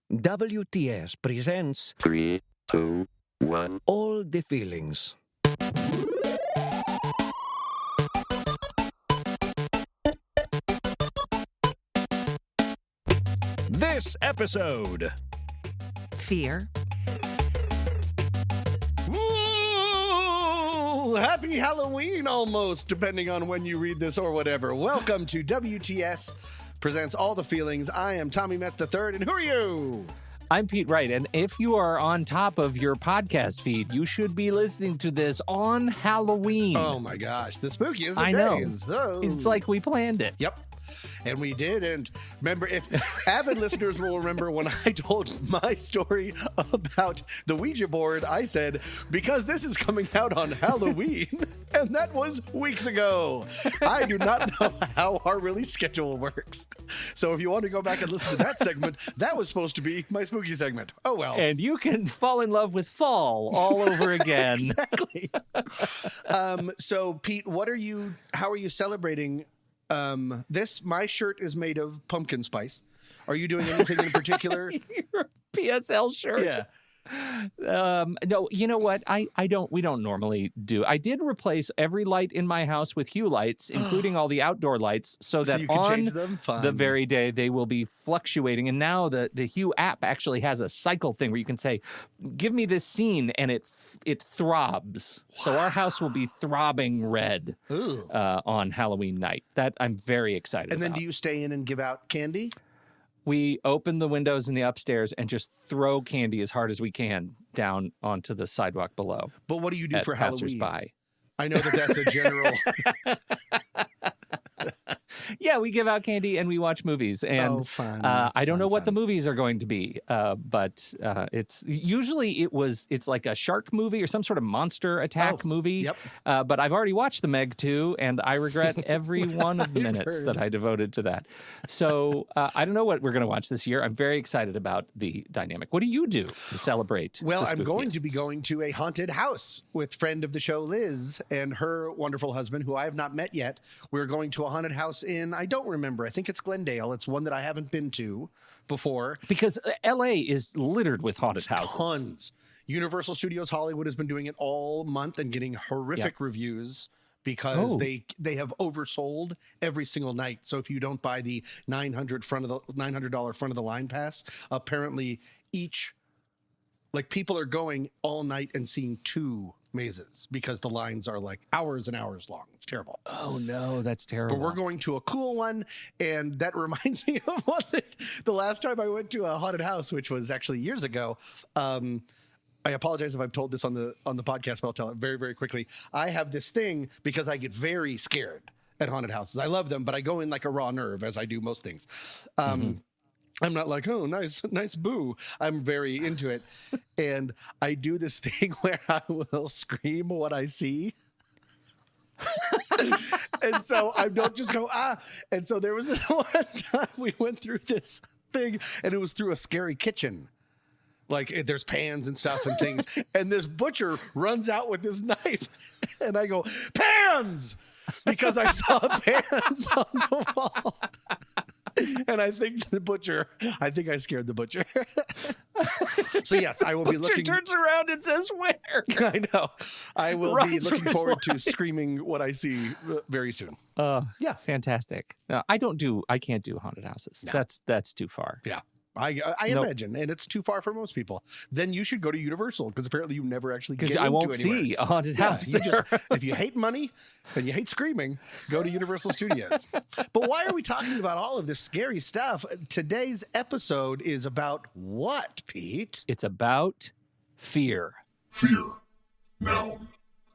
WTS presents 3, 2, 1. All the Feelings. This episode. Fear. Woo! Happy Halloween almost, depending on when you read this or whatever. Welcome to WTS presents All the Feelings. I am Tommy Metz III, and who are you? I'm Pete Wright, and if you are on top of your podcast feed, you should be listening to this on Halloween. Oh my gosh, the spookiest of I know. days. Oh. It's like we planned it. Yep. And we did. And remember, if avid listeners will remember when I told my story about the Ouija board, I said, because this is coming out on Halloween. And that was weeks ago. I do not know how our release schedule works. So if you want to go back and listen to that segment, that was supposed to be my spooky segment. Oh, well. And you can fall in love with fall all over again. Exactly. So, Pete, how are you celebrating this? My shirt is made of pumpkin spice. Are you doing anything in particular? Your PSL shirt. Yeah. No, you know what? We don't normally do. I did replace every light in my house with hue lights, including all the outdoor lights, so that you can on change them? Fun. the very day they will be fluctuating. And now the Hue app actually has a cycle thing where you can say, give me this scene, and it throbs. Wow. So our house will be throbbing red on Halloween night. That I'm very excited And then about. do you stay in and give out candy? We open the windows in the upstairs and just throw candy as hard as we can down onto the sidewalk below. But what do you do for Halloween? Passersby. I know that's a general. Yeah, we give out candy and we watch movies. And fun. I don't know what the fun. movies are going to be, but it's usually it's like a shark movie or some sort of monster attack movie. Yep. But I've already watched The Meg 2, and I regret every one of the minutes that I devoted to that. So I don't know what we're going to watch this year. I'm very excited about the dynamic. What do you do to celebrate? Well, the I'm going to be spookiest? going to a haunted house with friend of the show, Liz, and her wonderful husband, who I have not met yet. We're going to a haunted house I don't remember. I think it's Glendale. It's one that I haven't been to before. Because LA is littered with haunted houses. Tons. Universal Studios Hollywood has been doing it all month and getting horrific reviews because they have oversold every single night. So if you don't buy the $900 front of the line pass, apparently people are going all night and seeing 2 mazes because the lines are like hours and hours long. It's terrible. Oh no, that's terrible. But we're going to a cool one, and that reminds me of one thing. The last time I went to a haunted house, which was actually years ago, I apologize if I've told this on the podcast, but I'll tell it very, very quickly. I have this thing because I get very scared at haunted houses. I love them, but I go in like a raw nerve, as I do most things. I'm not like, oh, nice boo. I'm very into it. And I do this thing where I will scream what I see. And so I don't just go, ah. And so there was this one time we went through this thing, and it was through a scary kitchen. Like there's pans and stuff and things. And this butcher runs out with this knife. And I go, pans! Because I saw pans on the wall. And I think I scared the butcher. So yes, I will be looking. Turns around and says, "Where?" I know. I will be Runs looking for his forward to life. screaming what I see very soon. Yeah, fantastic. I can't do haunted houses. No. That's too far. Yeah. I Nope. imagine, and it's too far for most people. Then you should go to Universal because apparently you never actually get Because into I won't anywhere. see a haunted house. If you hate money and you hate screaming, go to Universal Studios. But why are we talking about all of this scary stuff? Today's episode is about what, Pete? It's about fear. Fear. Noun.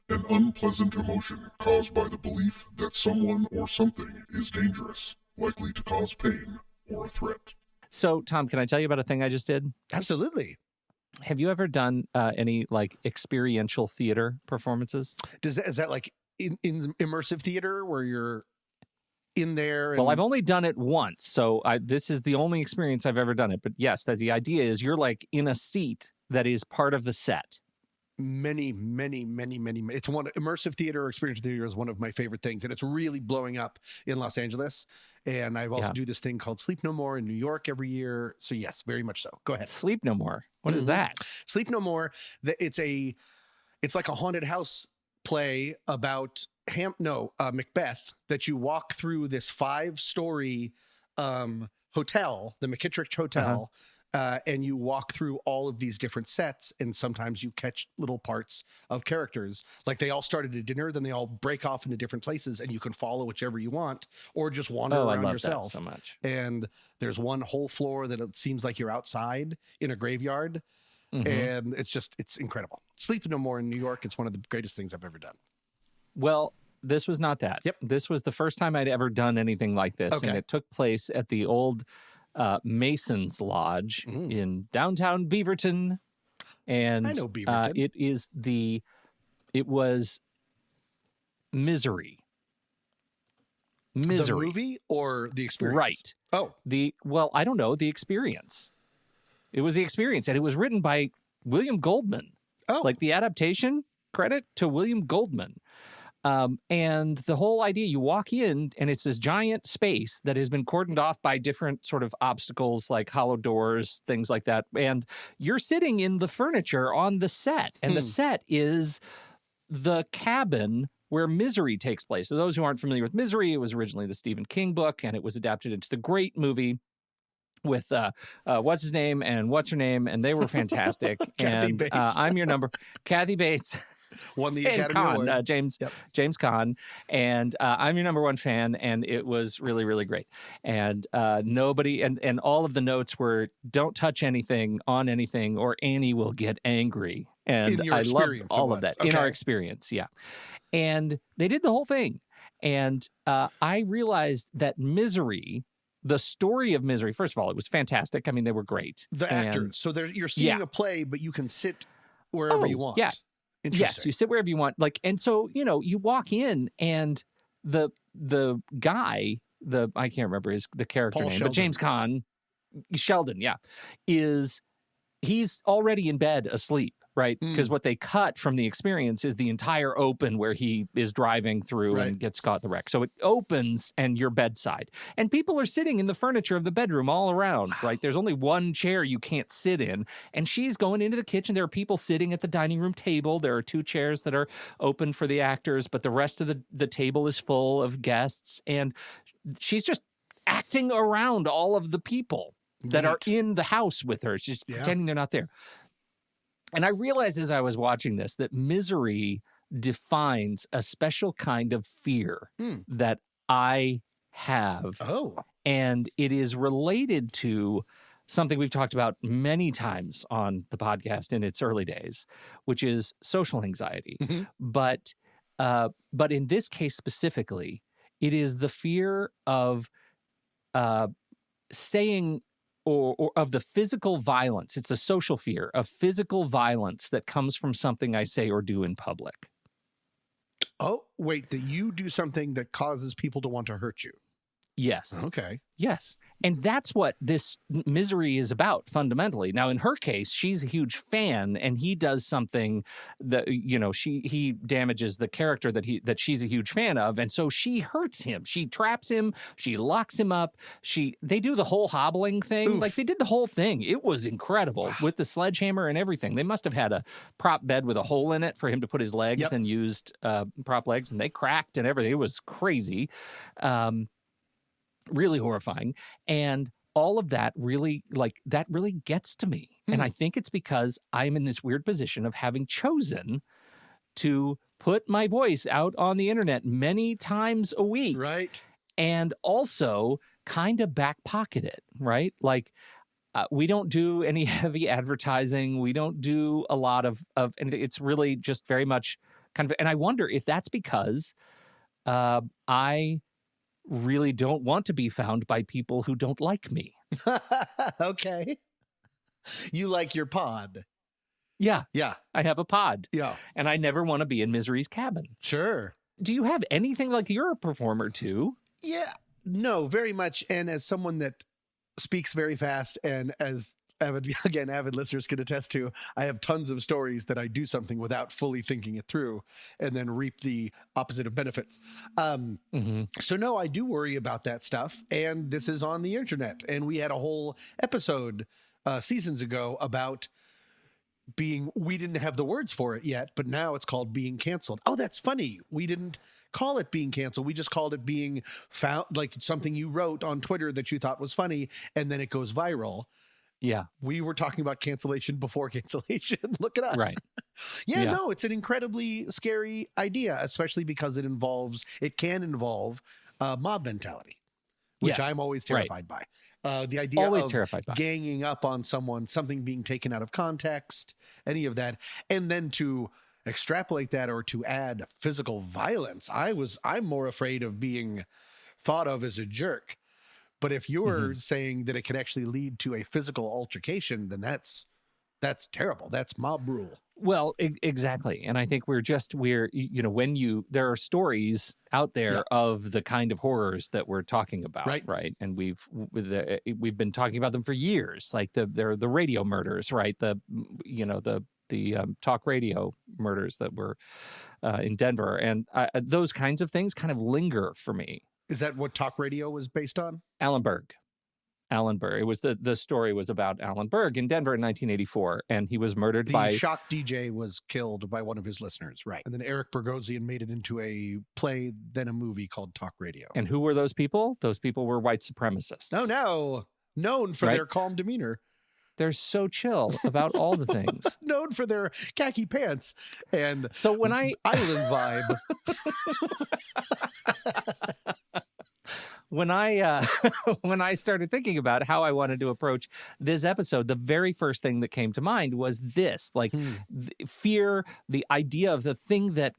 An unpleasant emotion caused by the belief that someone or something is dangerous, likely to cause pain or a threat. So, Tom, can I tell you about a thing I just did? Absolutely. Have you ever done any like experiential theater performances? Is that like in immersive theater where you're in there? Well, I've only done it once, so this is the only experience I've ever done it. But yes, that the idea is you're like in a seat that is part of the set. many. It's one immersive theater or experiential theater is one of my favorite things, and it's really blowing up in Los Angeles. And I've also do this thing called Sleep No More in New York every year. So yes, very much so. Go ahead. Sleep No More. What is that? Sleep No More. It's like a haunted house play about Macbeth, that you walk through this 5-story hotel, the McKittrick Hotel. And you walk through all of these different sets, and sometimes you catch little parts of characters. Like they all start at a dinner, then they all break off into different places, and you can follow whichever you want, or just wander around I love yourself. That so much. And there's one whole floor that it seems like you're outside in a graveyard, and it's incredible. Sleep No More in New York. It's one of the greatest things I've ever done. Well, this was not that. Yep. This was the first time I'd ever done anything like this, and it took place at the old Mason's Lodge in downtown Beaverton. And I know Beaverton. It was Misery. The movie or the experience? Right. Oh. I don't know, the experience. It was the experience, and it was written by William Goldman. Oh. Like the adaptation, credit to William Goldman. And the whole idea, you walk in and it's this giant space that has been cordoned off by different sort of obstacles like hollow doors, things like that. And you're sitting in the furniture on the set, and the set is the cabin where Misery takes place. So those who aren't familiar with Misery, it was originally the Stephen King book, and it was adapted into the great movie with what's his name and what's her name, and they were fantastic. Kathy Bates. I'm your number, Kathy Bates. Won the and Academy Award. James Caan, and I'm your number one fan, and it was really, really great. And nobody, and all of the notes were, don't touch anything on anything, or Annie will get angry. And I love all of that in our experience. Yeah. And they did the whole thing. And I realized that Misery, the story of Misery, first of all, it was fantastic. I mean, they were great. The actors. So you're seeing a play, but you can sit wherever you want. Yeah. Yes, you sit wherever you want. Like, and so, you walk in, and the guy, I can't remember the character Paul name, Sheldon. but James Caan, Sheldon, he's already in bed asleep, right? Because what they cut from the experience is the entire open where he is driving through and gets caught in the wreck. So it opens and you're bedside. And people are sitting in the furniture of the bedroom all around, right? There's only one chair you can't sit in. And she's going into the kitchen. There are people sitting at the dining room table. There are 2 chairs that are open for the actors, but the rest of the table is full of guests. And she's just acting around all of the people that are in the house with her. She's pretending they're not there. And I realized as I was watching this that Misery defines a special kind of fear that I have. Oh. And it is related to something we've talked about many times on the podcast in its early days, which is social anxiety. But in this case specifically, it is the fear of saying or of the physical violence. It's a social fear of physical violence that comes from something I say or do in public. Oh, wait, that you do something that causes people to want to hurt you. Yes. Okay. Yes. And that's what this Misery is about fundamentally. Now, in her case, she's a huge fan, and he does something that, he damages the character that she's a huge fan of. And so she hurts him. She traps him. She locks him up. They do the whole hobbling thing. Oof. Like they did the whole thing. It was incredible with the sledgehammer and everything. They must have had a prop bed with a hole in it for him to put his legs and used prop legs, and they cracked and everything. It was crazy. Really horrifying. And all of that really gets to me. And I think it's because I'm in this weird position of having chosen to put my voice out on the internet many times a week. Right. And also kind of back pocket it, right? Like we don't do any heavy advertising. We don't do a lot of anything. It's really just very much kind of, and I wonder if that's because I really don't want to be found by people who don't like me. Okay. You like your pod. Yeah. Yeah. I have a pod. Yeah. And I never want to be in Misery's cabin. Sure. Do you have anything like you're a performer too? Yeah. No, very much. And as someone that speaks very fast and as avid listeners can attest to, I have tons of stories that I do something without fully thinking it through and then reap the opposite of benefits. So no, I do worry about that stuff. And this is on the internet. And we had a whole episode seasons ago about we didn't have the words for it yet, but now it's called being canceled. Oh, that's funny. We didn't call it being canceled. We just called it being found, like something you wrote on Twitter that you thought was funny, and then it goes viral. Yeah. We were talking about cancellation before cancellation. Look at us. Right. Yeah, no, it's an incredibly scary idea, especially because it can involve mob mentality, which Yes. I'm always Right. terrified by. The idea Always of terrified by. ganging up on someone, something being taken out of context, any of that, and then to extrapolate that or to add physical violence. I'm more afraid of being thought of as a jerk. But if you're saying that it can actually lead to a physical altercation, then that's terrible. That's mob rule. Well, exactly. And I think there are stories out there of the kind of horrors that we're talking about, right? And we've been talking about them for years, like the radio murders, right? The talk radio murders that were in Denver, and those kinds of things kind of linger for me. Is that what talk radio was based on? Alan Berg. It was the story was about Alan Berg in Denver in 1984, and he was murdered by the shock DJ was killed by one of his listeners, right? And then Eric Bogosian made it into a play, then a movie called Talk Radio. And who were those people? Those people were white supremacists. Oh no, known for their calm demeanor. They're so chill about all the things. Known for their khaki pants and so when island vibe. When I started thinking about how I wanted to approach this episode, the very first thing that came to mind was this, like fear, the idea of the thing that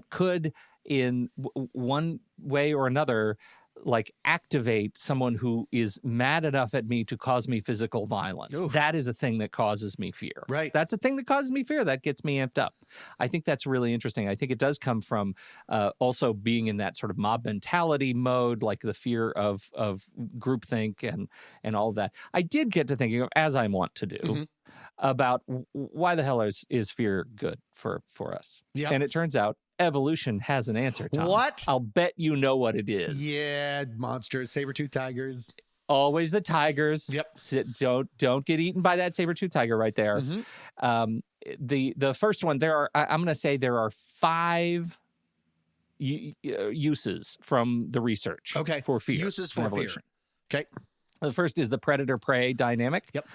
could, in one way or another, like activate someone who is mad enough at me to cause me physical violence. Oof. That is a thing that causes me fear. Right. That's a thing that causes me fear. That gets me amped up. I think that's really interesting. I think it does come from also being in that sort of mob mentality mode, like the fear of groupthink and all of that. I did get to thinking of, as I want to do, about why the hell is fear good for us. Yeah. And it turns out evolution has an answer, Tom. What? I'll bet you know what it is. Yeah, monsters, saber-toothed tigers. Always the tigers. Yep. Don't get eaten by that saber-toothed tiger right there. The first one, I'm going to say there are 5 uses from the research. Okay. For fear. Uses for evolution. Fear. Okay. The first is the predator-prey dynamic. Yep.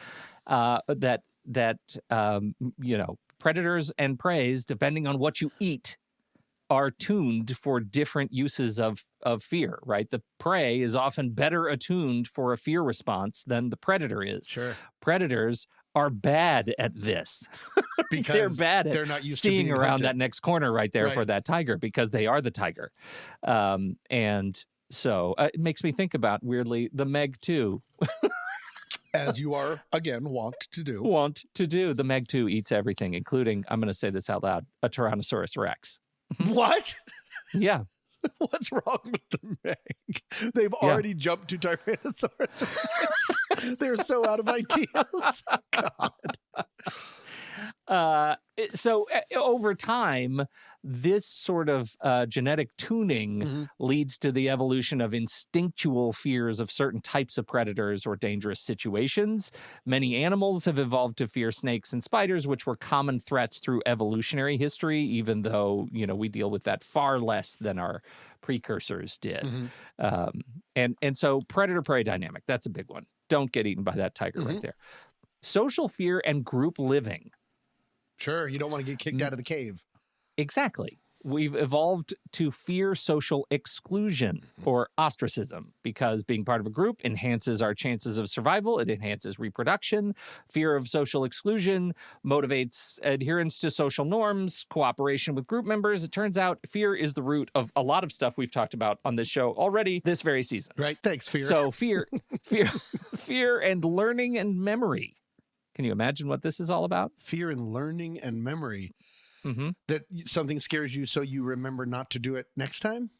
Predators and preys, depending on what you eat, are tuned for different uses of fear, right? The prey is often better attuned for a fear response than the predator is. Sure. Predators are bad at this. Because they're bad at they're not used seeing to being around hunted. that next corner right there for that tiger, because they are the tiger. And so it makes me think about, weirdly, the Meg 2. As you are, again, wont to do. The Meg 2 eats everything, including, I'm going to say this out loud, a Tyrannosaurus Rex. What? Yeah. What's wrong with the Meg? They've already jumped to Tyrannosaurus Rex. They're so out of ideas. God. So over time, this sort of genetic tuning leads to the evolution of instinctual fears of certain types of predators or dangerous situations. Many animals have evolved to fear snakes and spiders, which were common threats through evolutionary history, even though, we deal with that far less than our precursors did. And so predator-prey dynamic, that's a big one. Don't get eaten by that tiger right there. Social fear and group living. Sure, you don't want to get kicked out of the cave. Exactly. We've evolved to fear social exclusion or ostracism because being part of a group enhances our chances of survival. It enhances reproduction. Fear of social exclusion motivates adherence to social norms, cooperation with group members. It turns out fear is the root of a lot of stuff we've talked about on this show already this very season. Right. Thanks, fear. So fear and learning and memory. Can you imagine what this is all about? Fear and learning and memory. That something scares you so you remember not to do it next time?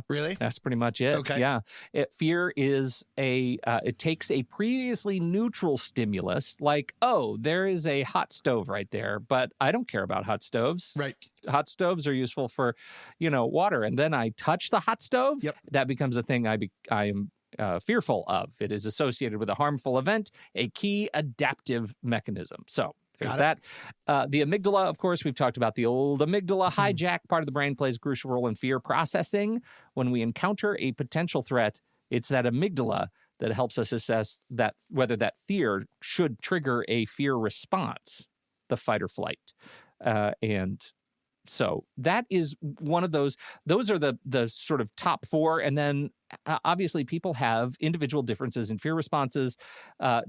Really? That's pretty much it. Okay. Yeah. Fear is it takes a previously neutral stimulus, like, oh, there is a hot stove right there, but I don't care about hot stoves. Right. Hot stoves are useful for, water. And then I touch the hot stove. Yep. That becomes a thing I am fearful of. It is associated with a harmful event, a key adaptive mechanism. So there's that. The amygdala, of course, we've talked about the old amygdala hijack. Part of the brain plays a crucial role in fear processing. When we encounter a potential threat, it's that amygdala that helps us assess that whether that fear should trigger a fear response, the fight or flight. And so that is one of those. Those are the sort of top four. And then obviously people have individual differences in fear responses.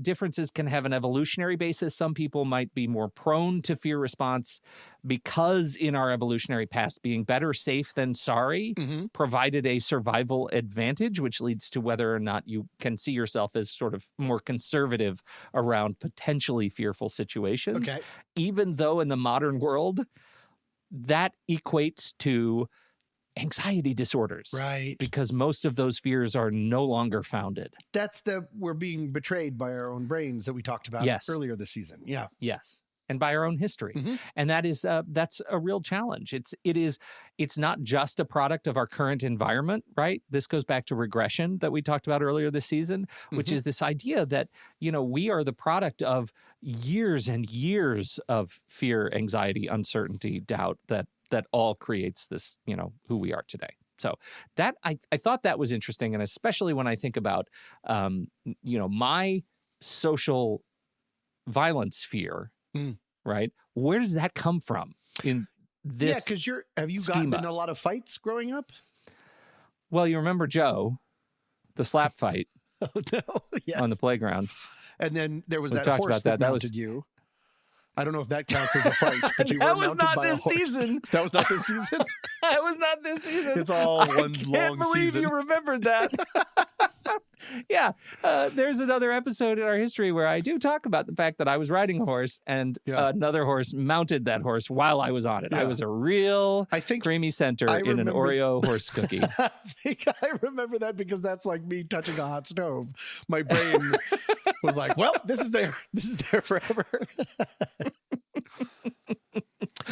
Differences can have an evolutionary basis. Some people might be more prone to fear response because in our evolutionary past, being better safe than sorry provided a survival advantage, which leads to whether or not you can see yourself as sort of more conservative around potentially fearful situations. Okay. Even though in the modern world, that equates to anxiety disorders. Right. Because most of those fears are no longer founded. That's we're being betrayed by our own brains that we talked about earlier this season. Yeah. Yes. And by our own history. And that is that's a real challenge. It's not just a product of our current environment, right? This goes back to regression that we talked about earlier this season, which is this idea that, we are the product of years and years of fear, anxiety, uncertainty, doubt that all creates this, who we are today. So that I thought that was interesting. And especially when I think about, my social violence fear, right? Where does that come from in this? Yeah, because have you gotten in a lot of fights growing up? Well, you remember Joe, the slap fight Oh, no. Yes. on the playground. And then there was We that talked horse about that. That mounted was- you. I don't know if that counts as a fight, but you That were was mounted not by a this horse. season. That was not this season? That was not this season. It's all one long season. I can't believe you remembered that. Yeah. There's another episode in our history where I do talk about the fact that I was riding a horse and another horse mounted that horse while I was on it. Yeah. I was a real I think creamy center I in an remember- Oreo horse cookie. I think I remember that because that's like me touching a hot stove. My brain was like, well, this is there. This is there forever.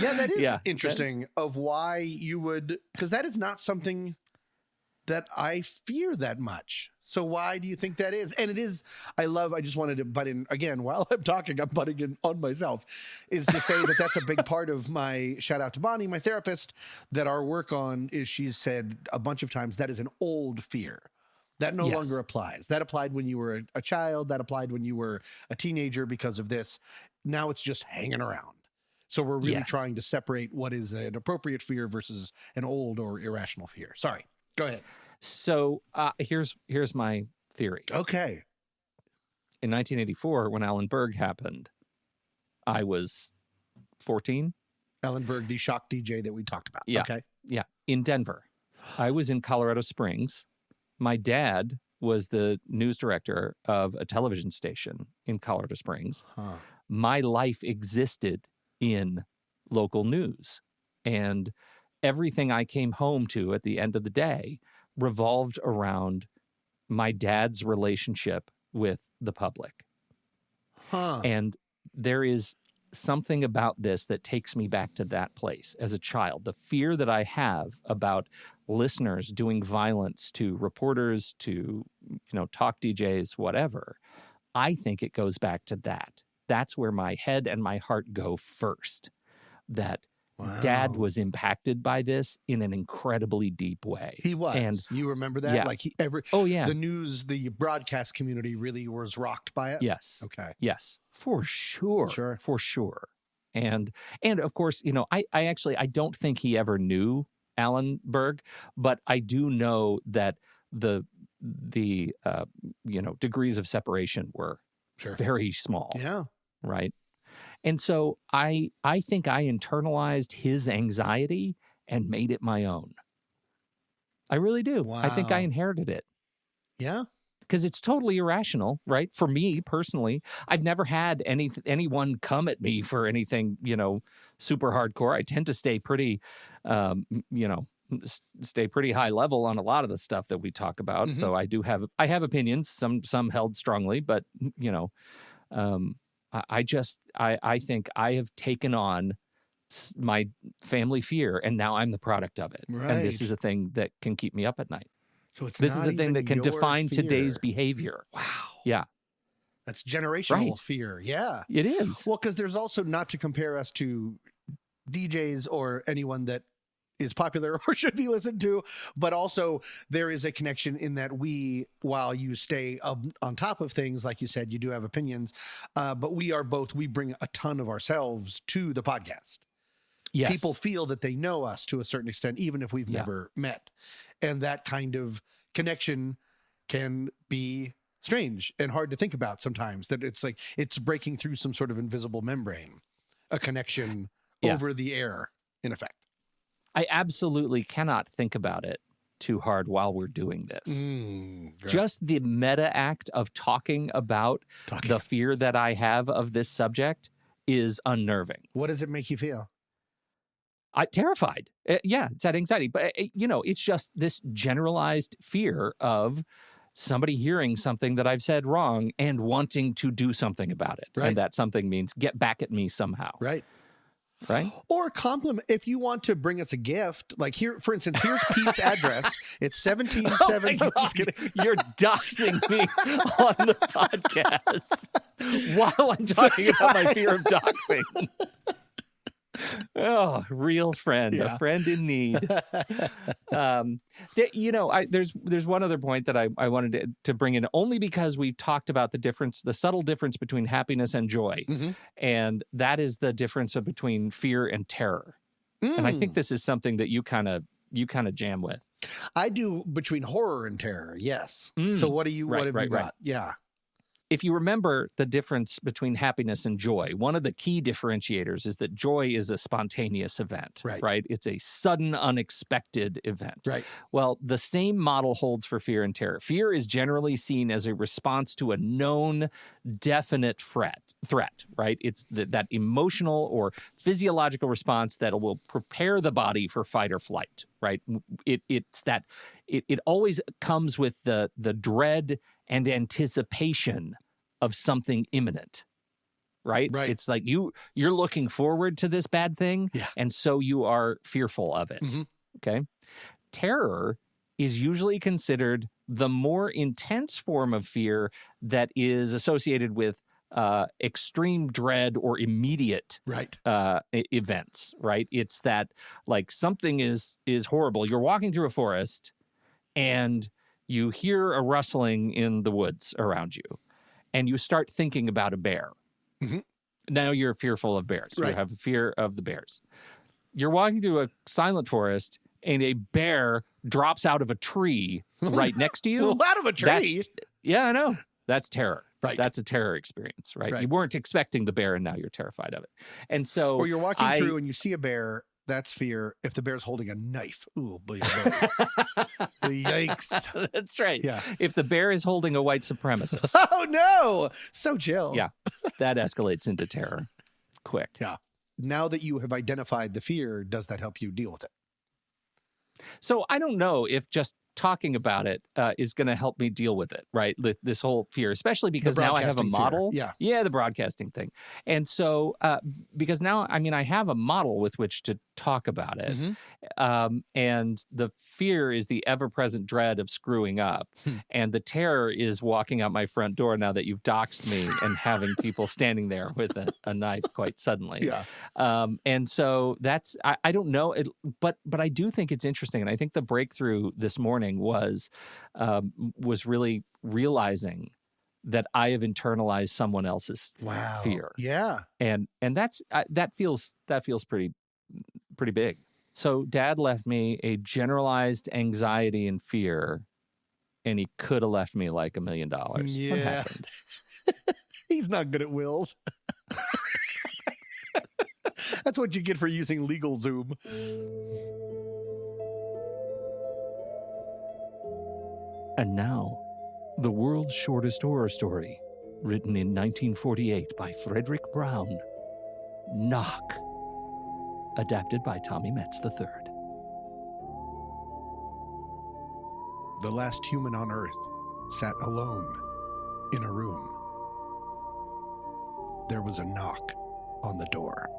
Yeah, that is interesting of why you would, because that is not something that I fear that much. So why do you think that is? And it is, I just wanted to butt in again, while I'm talking, I'm butting in on myself, is to say that that's a big part of my, shout out to Bonnie, my therapist, that our work on is she's said a bunch of times that is an old fear. That no longer applies. That applied when you were a child. That applied when you were a teenager because of this. Now it's just hanging around. So we're really trying to separate what is an appropriate fear versus an old or irrational fear. Sorry. Go ahead. So here's my theory. Okay. In 1984, when Alan Berg happened, I was 14. Alan Berg, the shock DJ that we talked about. Yeah. Okay. Yeah. In Denver. I was in Colorado Springs. My dad was the news director of a television station in Colorado Springs. Huh. My life existed in local news. And everything I came home to at the end of the day revolved around my dad's relationship with the public. Huh. And there is something about this that takes me back to that place as a child. The fear that I have about listeners doing violence to reporters, to, talk DJs, whatever, I think it goes back to that. That's where my head and my heart go first. That Dad was impacted by this in an incredibly deep way. He was. And you remember that? Yeah. Like the news, the broadcast community really was rocked by it? Yes. Okay. Yes. For sure. Sure. For sure. And of course, I don't think he ever knew Alan Berg, but I do know that the degrees of separation were very small. Yeah. Right. And so I think I internalized his anxiety and made it my own. I really do. Wow. I think I inherited it. Yeah. Because it's totally irrational, right? For me personally, I've never had anyone come at me for anything, super hardcore. I tend to stay pretty, stay pretty high level on a lot of the stuff that we talk about. Though I have opinions, some held strongly, but I think I have taken on my family fear, and now I'm the product of it. Right. And this is a thing that can keep me up at night. So it's This is not a thing even that can your define fear. today's behavior. Wow. Yeah, That's generational Right. fear. Yeah. it is. Well, because there's also, not to compare us to DJs or anyone that is popular or should be listened to, but also there is a connection in that while you stay on top of things, like you said, you do have opinions, but we bring a ton of ourselves to the podcast. Yes. People feel that they know us to a certain extent, even if we've never met. And that kind of connection can be strange and hard to think about sometimes, that it's like it's breaking through some sort of invisible membrane, a connection over the air, in effect. I absolutely cannot think about it too hard while we're doing this. Just the meta act of talking about the fear that I have of this subject is unnerving. What does it make you feel? Terrified. Yeah, it's that anxiety. But, it's just this generalized fear of somebody hearing something that I've said wrong and wanting to do something about it. Right. And that something means get back at me somehow. Right. Right? Or compliment. If you want to bring us a gift, like here, for instance, here's Pete's address. It's 177. Just kidding. You're doxing me on the podcast while I'm talking about my fear of doxing. Oh, real friend, a friend in need. There's one other point that I wanted to bring in, only because we talked about the subtle difference between happiness and joy. And that is the difference between fear and terror. And I think this is something that you kind of jam with. I do, between horror and terror. Yes. So what have you got? Yeah. If you remember the difference between happiness and joy, one of the key differentiators is that joy is a spontaneous event, right? It's a sudden, unexpected event. Right. Well, the same model holds for fear and terror. Fear is generally seen as a response to a known, definite threat, right? It's that emotional or physiological response that will prepare the body for fight or flight, right? It always comes with the dread and anticipation of something imminent, right? It's like you're looking forward to this bad thing, and so you are fearful of it, okay? Terror is usually considered the more intense form of fear that is associated with extreme dread or immediate events, right? It's that, like, something is horrible. You're walking through a forest, and you hear a rustling in the woods around you, and you start thinking about a bear. Now you're fearful of bears. You have a fear of the bears. You're walking through a silent forest, and a bear drops out of a tree right next to you. Out of a tree? Yeah, I know. That's terror. Right. That's a terror experience, right? You weren't expecting the bear, and now you're terrified of it. And so, or you're walking through and you see a bear. That's fear. If the bear's holding a knife, ooh, boy, yikes! That's right. Yeah. If the bear is holding a white supremacist, oh no, so chill. Yeah, that escalates into terror, quick. Yeah. Now that you have identified the fear, does that help you deal with it? So I don't know if just talking about it is going to help me deal with it, right? This whole fear, especially because now I have a model. Fear. Yeah, the broadcasting thing. And so because now, I have a model with which to talk about it. And the fear is the ever-present dread of screwing up. And the terror is walking out my front door now that you've doxed me and having people standing there with a knife quite suddenly. Yeah. And so that's, I don't know, but I do think it's interesting. And I think the breakthrough this morning was really realizing that I have internalized someone else's fear. Yeah. And that's that feels pretty big. So Dad left me a generalized anxiety and fear, and he could have left me like $1 million. Yeah. What happened? He's not good at wills. That's what you get for using LegalZoom. And now, the world's shortest horror story, written in 1948 by Frederick Brown, Knock, adapted by Tommy Metz III. the last human on Earth sat alone in a room. There was a knock on the door.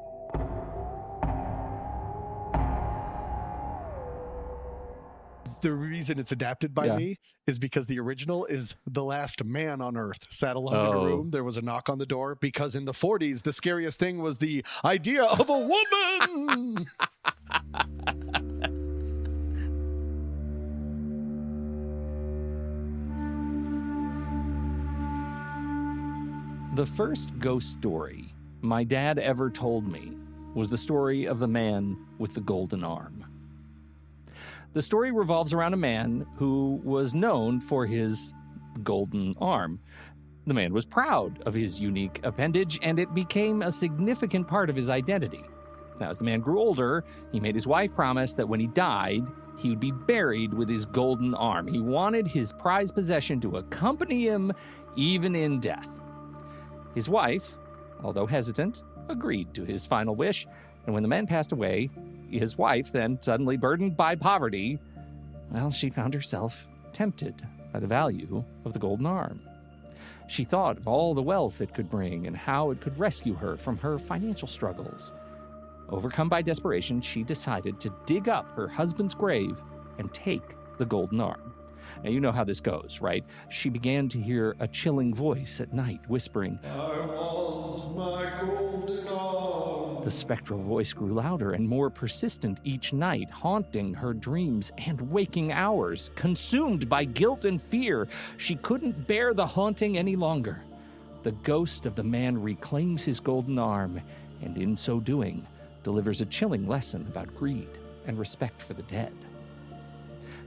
The reason it's adapted by me is because the original is the last man on Earth sat alone in a room. There was a knock on the door because in the 40s, the scariest thing was the idea of a woman. The first ghost story my dad ever told me was the story of the man with the golden arm. The story revolves around a man who was known for his golden arm. The man was proud of his unique appendage, and it became a significant part of his identity. Now, as the man grew older, he made his wife promise that when he died, he would be buried with his golden arm. He wanted his prized possession to accompany him even in death. His wife, although hesitant, agreed to his final wish, and when the man passed away, his wife, then suddenly burdened by poverty, well, she found herself tempted by the value of the golden arm. She thought of all the wealth it could bring and how it could rescue her from her financial struggles. Overcome by desperation, she decided to dig up her husband's grave and take the golden arm. Now, you know how this goes, right? She began to hear a chilling voice at night whispering, "I want my golden arm." The spectral voice grew louder and more persistent each night, haunting her dreams and waking hours. Consumed by guilt and fear, she couldn't bear the haunting any longer. The ghost of the man reclaims his golden arm, and in so doing, delivers a chilling lesson about greed and respect for the dead.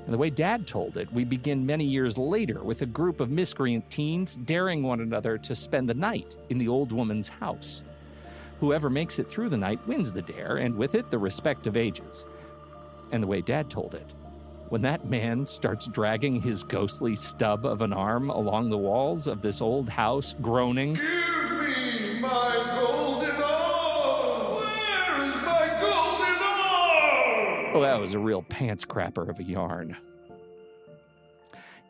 And the way Dad told it, we begin many years later with a group of miscreant teens daring one another to spend the night in the old woman's house. Whoever makes it through the night wins the dare, and with it, the respect of ages. And the way Dad told it, when that man starts dragging his ghostly stub of an arm along the walls of this old house, groaning, "Give me my golden arm! Where is my golden arm?" Well, that was a real pants crapper of a yarn.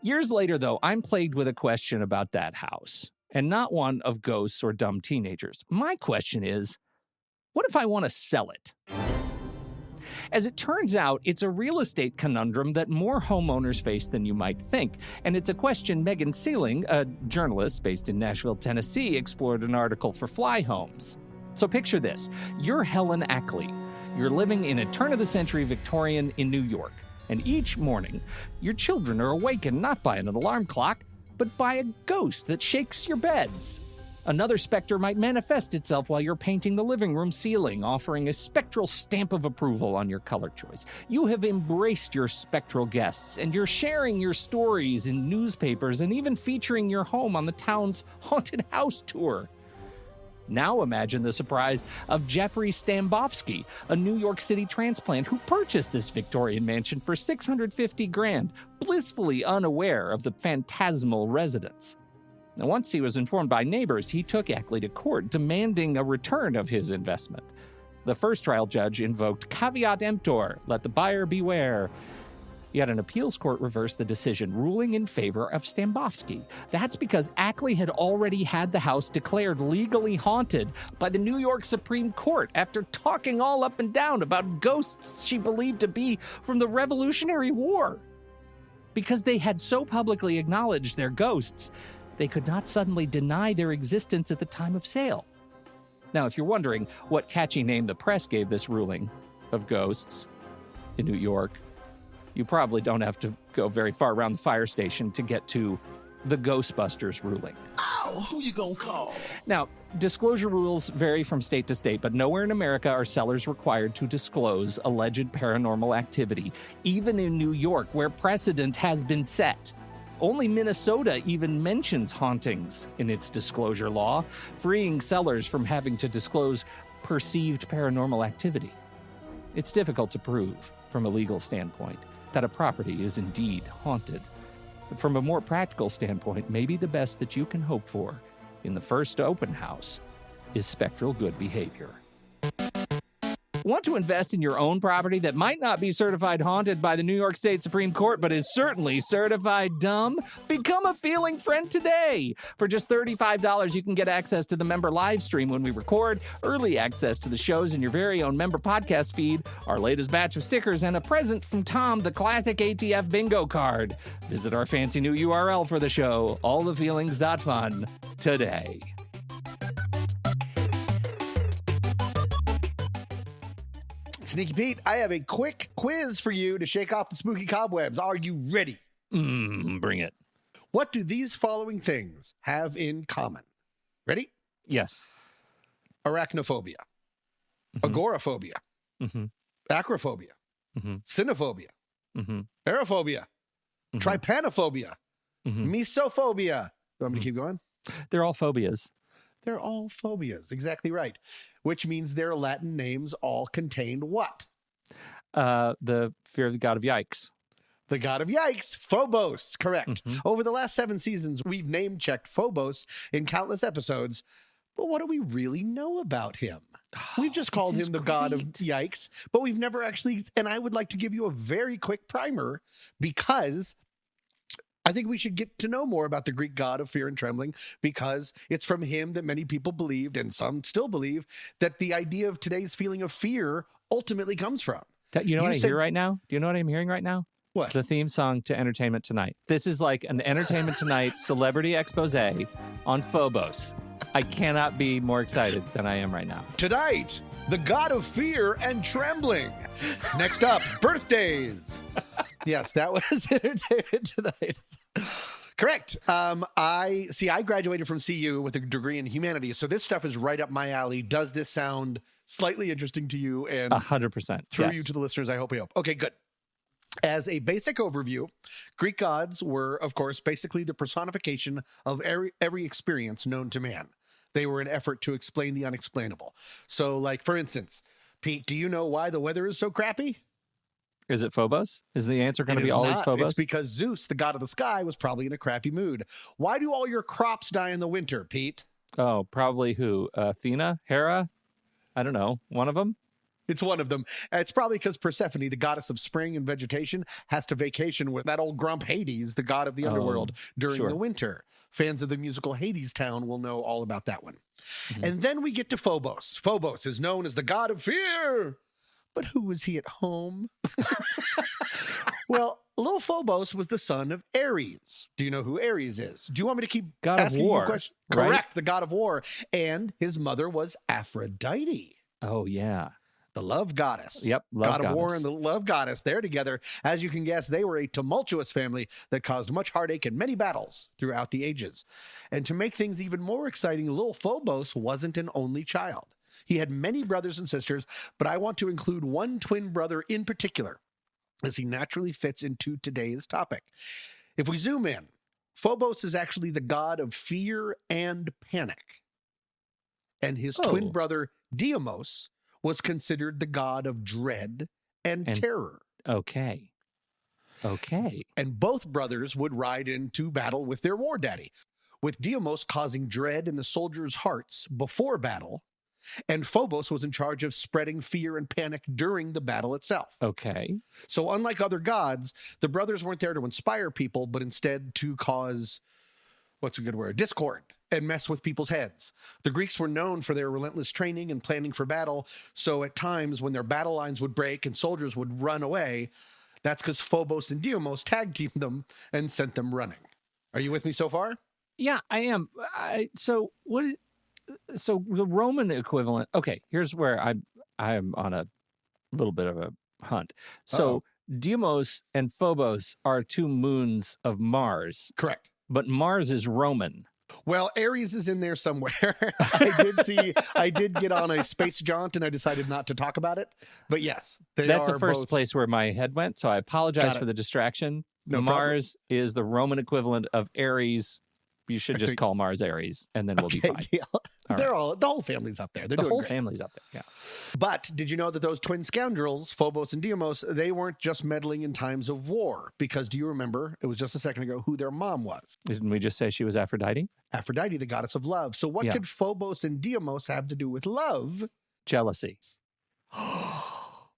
Years later, though, I'm plagued with a question about that house, and not one of ghosts or dumb teenagers. My question is, what if I want to sell it? As it turns out, it's a real estate conundrum that more homeowners face than you might think, and it's a question Megan Sealing, a journalist based in Nashville, Tennessee, explored in an article for Fly Homes. So picture this. You're Helen Ackley. You're living in a turn-of-the-century Victorian in New York, and each morning, your children are awakened not by an alarm clock, but by a ghost that shakes your beds. Another specter might manifest itself while you're painting the living room ceiling, offering a spectral stamp of approval on your color choice. You have embraced your spectral guests, and you're sharing your stories in newspapers and even featuring your home on the town's haunted house tour. Now imagine the surprise of Jeffrey Stambovsky, a New York City transplant who purchased this Victorian mansion for $650,000, blissfully unaware of the phantasmal residence. Now, once he was informed by neighbors, he took Ackley to court, demanding a return of his investment. The first trial judge invoked caveat emptor, let the buyer beware. Yet an appeals court reversed the decision, ruling in favor of Stambovsky. That's because Ackley had already had the house declared legally haunted by the New York Supreme Court after talking all up and down about ghosts she believed to be from the Revolutionary War. Because they had so publicly acknowledged their ghosts, they could not suddenly deny their existence at the time of sale. Now, if you're wondering what catchy name the press gave this ruling of ghosts in New York, you probably don't have to go very far around the fire station to get to the Ghostbusters ruling. Oh, who you gonna call? Now, disclosure rules vary from state to state, but nowhere in America are sellers required to disclose alleged paranormal activity, even in New York, where precedent has been set. Only Minnesota even mentions hauntings in its disclosure law, freeing sellers from having to disclose perceived paranormal activity. It's difficult to prove, from a legal standpoint, that a property is indeed haunted. But from a more practical standpoint, maybe the best that you can hope for in the first open house is spectral good behavior. Want to invest in your own property that might not be certified haunted by the New York State Supreme Court, but is certainly certified dumb? Become a feeling friend today. For just $35, you can get access to the member live stream when we record, early access to the shows in your very own member podcast feed, our latest batch of stickers, and a present from Tom, the classic ATF bingo card. Visit our fancy new URL for the show, allthefeelings.fun, today. Sneaky Pete, I have a quick quiz for you to shake off the spooky cobwebs. Are you ready? Bring it. What do these following things have in common? Ready? Yes. Arachnophobia, agoraphobia, acrophobia, cynophobia, aerophobia, trypanophobia, mesophobia. You want me to keep going? They're all phobias. They're all phobias. Exactly right. Which means their Latin names all contained what? The fear of the god of yikes. The god of yikes, Phobos. Correct. Over the last 7 seasons, we've name-checked Phobos in countless episodes. But what do we really know about him? We've just called him the god of yikes, but we've never actually... And I would like to give you a very quick primer because... I think we should get to know more about the Greek god of fear and trembling because it's from him that many people believed, and some still believe, that the idea of today's feeling of fear ultimately comes from. You know what I hear right now? Do you know what I'm hearing right now? What? The theme song to Entertainment Tonight. This is like an Entertainment Tonight celebrity expose on Phobos. I cannot be more excited than I am right now. Tonight, the god of fear and trembling. Next up, birthdays. Yes, that was Entertainment Tonight. Correct. I graduated from CU with a degree in humanities, so this stuff is right up my alley. Does this sound slightly interesting to you? And 100%. Through you to the listeners, I hope. Okay, good. As a basic overview, Greek gods were, of course, basically the personification of every experience known to man. They were an effort to explain the unexplainable. So, like, for instance, Pete, do you know why the weather is so crappy? Is it Phobos? Is the answer going to be always Phobos? It's because Zeus, the god of the sky, was probably in a crappy mood. Why do all your crops die in the winter, Pete? Oh, probably who? Athena? Hera? I don't know. One of them? It's one of them. It's probably because Persephone, the goddess of spring and vegetation, has to vacation with that old grump Hades, the god of the underworld, during the winter. Fans of the musical Hades Town will know all about that one. And then we get to Phobos. Phobos is known as the god of fear. But who was he at home? Well, little Phobos was the son of Ares. Do you know who Ares is? Do you want me to keep asking you questions? Right? Correct, the god of war. And his mother was Aphrodite. Oh, yeah. The love goddess. Yep, God of war and the love goddess. They're together. As you can guess, they were a tumultuous family that caused much heartache and many battles throughout the ages. And to make things even more exciting, little Phobos wasn't an only child. He had many brothers and sisters, but I want to include one twin brother in particular, as he naturally fits into today's topic. If we zoom in, Phobos is actually the god of fear and panic. And his twin brother, Deimos, was considered the god of dread and terror. Okay. And both brothers would ride into battle with their war daddy, with Deimos causing dread in the soldiers' hearts before battle, and Phobos was in charge of spreading fear and panic during the battle itself. Okay. So unlike other gods, the brothers weren't there to inspire people, but instead to cause, what's a good word, discord and mess with people's heads. The Greeks were known for their relentless training and planning for battle, so at times when their battle lines would break and soldiers would run away, that's because Phobos and Deimos tag teamed them and sent them running. Are you with me so far? Yeah, I am. So the Roman equivalent. Okay, here's where I'm on a little bit of a hunt. So Deimos and Phobos are two moons of Mars. Correct. But Mars is Roman. Well, Ares is in there somewhere. I did get on a space jaunt and I decided not to talk about it. But yes, that's the first place where my head went. So I apologize for the distraction. No Mars is the Roman equivalent of Ares. You should just call Mars Ares, and then we'll be fine. Deal. The whole family's up there. They're the doing whole great. family's up there. Yeah. But did you know that those twin scoundrels, Phobos and Deimos, they weren't just meddling in times of war? Because do you remember, it was just a second ago, who their mom was? Didn't we just say she was Aphrodite? Aphrodite, the goddess of love. So what could Phobos and Deimos have to do with love? Jealousy.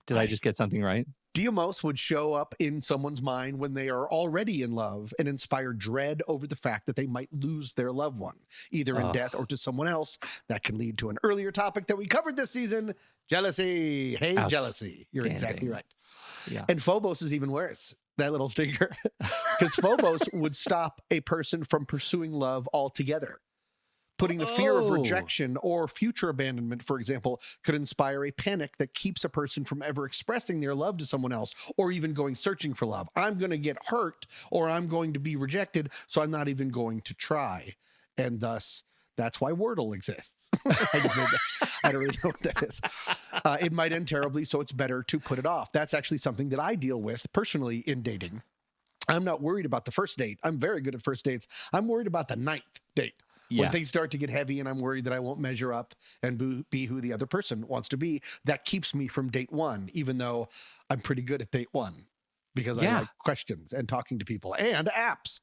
Did I just get something right? Deimos would show up in someone's mind when they are already in love and inspire dread over the fact that they might lose their loved one, either in death or to someone else. That can lead to an earlier topic that we covered this season, jealousy. Hey, jealousy. You're exactly right. Yeah. And Phobos is even worse, that little stinker, because Phobos would stop a person from pursuing love altogether. Putting the fear of rejection or future abandonment, for example, could inspire a panic that keeps a person from ever expressing their love to someone else or even going searching for love. I'm going to get hurt or I'm going to be rejected, so I'm not even going to try. And thus, that's why Wordle exists. I don't really know what that is. It might end terribly, so it's better to put it off. That's actually something that I deal with personally in dating. I'm not worried about the first date. I'm very good at first dates. I'm worried about the 9th date. When things start to get heavy and I'm worried that I won't measure up and be who the other person wants to be, that keeps me from date 1, even though I'm pretty good at date 1 because I like questions and talking to people and apps.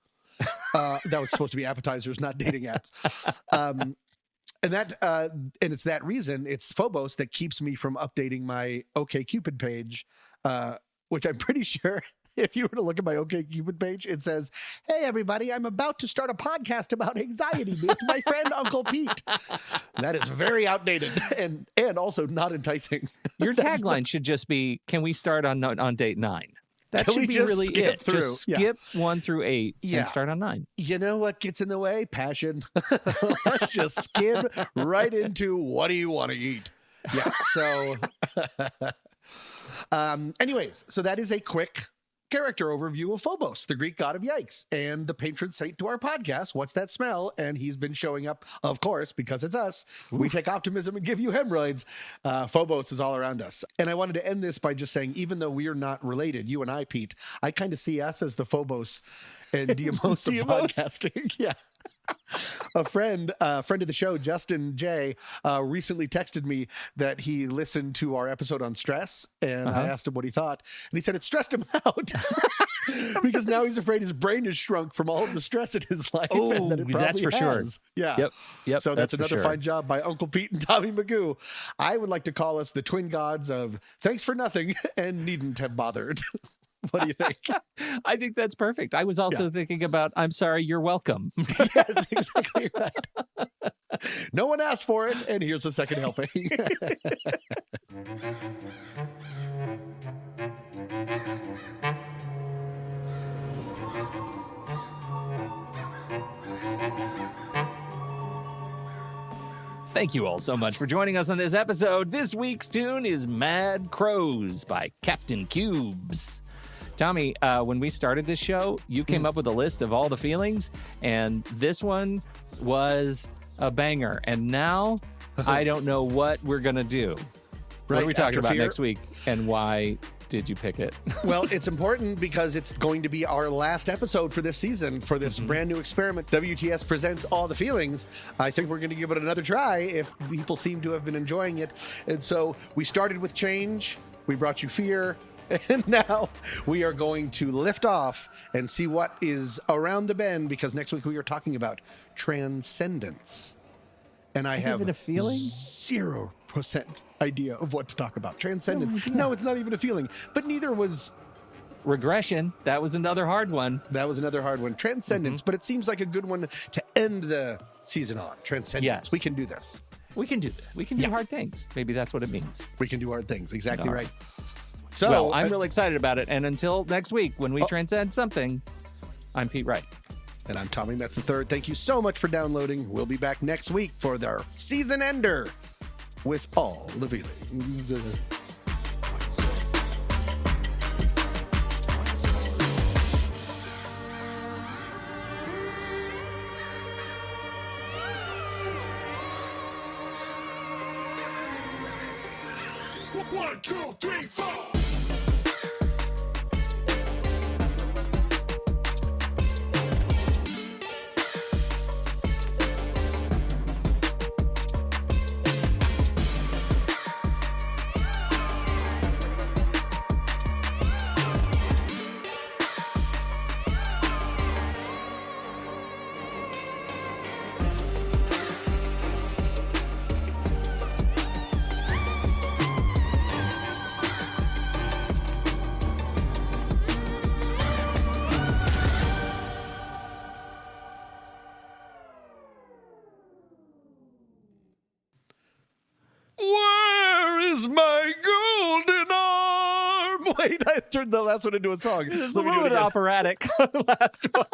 That was supposed to be appetizers, not dating apps. And it's that reason, it's Phobos that keeps me from updating my OkCupid page, which I'm pretty sure if you were to look at my OkCupid page, it says, "Hey, everybody, I'm about to start a podcast about anxiety with my friend Uncle Pete." That is very outdated and also not enticing. Your tagline should just be, "Can we start on date 9?" That should be really it. Through? Just skip 1 through 8 and start on 9. You know what gets in the way? Passion. Let's just skim right into what do you want to eat? Yeah. So anyways, so that is a quick character overview of Phobos, the Greek god of yikes, and the patron saint to our podcast, What's That Smell? And he's been showing up, of course, because it's us. Ooh. We take optimism and give you hemorrhoids. Phobos is all around us. And I wanted to end this by just saying, even though we are not related, you and I, Pete, I kind of see us as the Phobos and Deimos of podcasting. Yeah. A friend of the show, Justin J, recently texted me that he listened to our episode on stress, and I asked him what he thought, and he said it stressed him out because now he's afraid his brain has shrunk from all of the stress in his life. Oh, and that it probably that's for has. sure. Yeah. Yep. So that's another fine job by Uncle Pete and Tommy Magoo. I would like to call us the twin gods of thanks for nothing and needn't have bothered. What do you think? I think that's perfect. I was also thinking about, I'm sorry, you're welcome. Yes, exactly right. No one asked for it, and here's a second helping. Thank you all so much for joining us on this episode. This week's tune is Mad Crows by Captain Cubes. Tommy, when we started this show, you came up with a list of all the feelings, and this one was a banger. And now I don't know what we're going to do. What are we talking about next week, and why did you pick it? Well, it's important because it's going to be our last episode for this season, for this brand new experiment. WTS presents All the Feelings. I think we're going to give it another try if people seem to have been enjoying it. And so we started with change. We brought you fear. And now we are going to lift off and see what is around the bend, because next week we are talking about transcendence. And I have even a feeling? 0% idea of what to talk about. Transcendence. No, it's not even a feeling. But neither was regression. That was another hard one. Transcendence, but it seems like a good one to end the season on. Transcendence. Yes. We can do this. We can do this. We can do hard things. Maybe that's what it means. We can do hard things. Exactly right. So, well, I'm really excited about it. And until next week, when we transcend something, I'm Pete Wright. And I'm Tommy Metz III. Thank you so much for downloading. We'll be back next week for their season ender with All the Feelings. One, two, three, four. is my golden arm. Wait, I turned the last one into a song. It's a Let me do little it bit again. operatic. Last one.